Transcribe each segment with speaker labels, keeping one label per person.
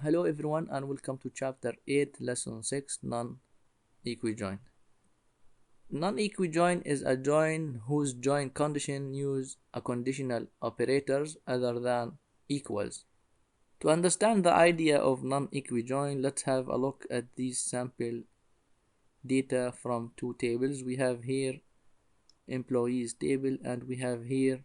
Speaker 1: Hello everyone and welcome to chapter 8 lesson 6 non-equijoin. Non-equijoin is a join whose join condition use a conditional operators other than equals. To understand the idea of non-equijoin, let's have a look at these sample data from two tables. We have here employees table and we have here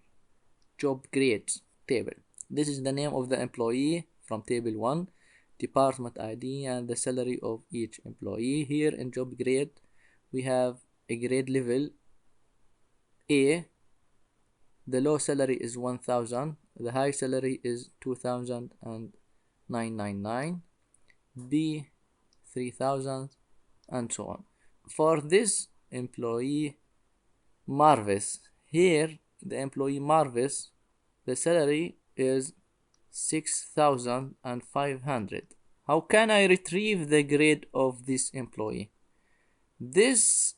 Speaker 1: job grades table. This is the name of the employee from table 1, department ID, and the salary of each employee. Here in job grade we have a grade level A. The low salary is 1000, the high salary is 2999, B 3000, and so on. For this employee Marvis, here the employee Marvis, the salary is 6500. How can I retrieve the grade of this employee? This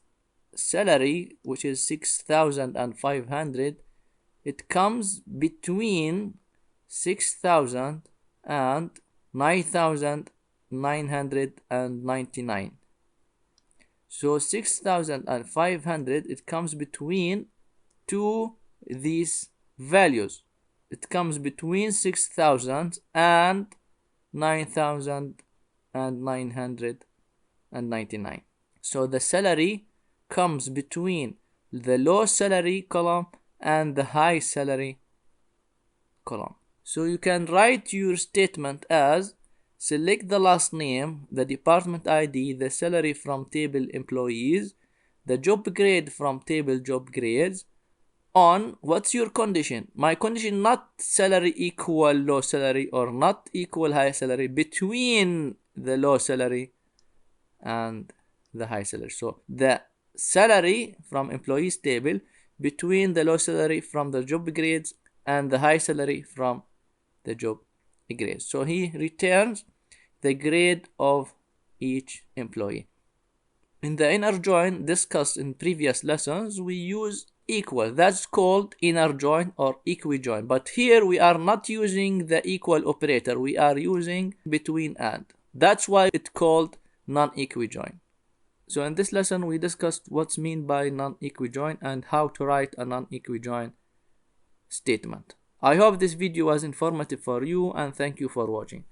Speaker 1: salary, which is 6500, it comes between 6000 and 9999. So 6500, it comes between these values. It comes between 6000 and 9999. So the salary comes between the low salary column and the high salary column. So you can write your statement as: select the last name, the department ID, the salary from table employees, the job grade from table job grades. On what's your condition? My condition, not salary equal low salary or not equal high salary, between the low salary and the high salary. So the salary from employees table between the low salary from the job grades and the high salary from the job grades. So he returns the grade of each employee. In the inner join discussed in previous lessons, we use equal. That's called inner join or equijoin. But here we are not using the equal operator. We are using between and. That's why it's called non-equijoin. So in this lesson, we discussed what's meant by non-equijoin and how to write a non-equijoin statement. I hope this video was informative for you and thank you for watching.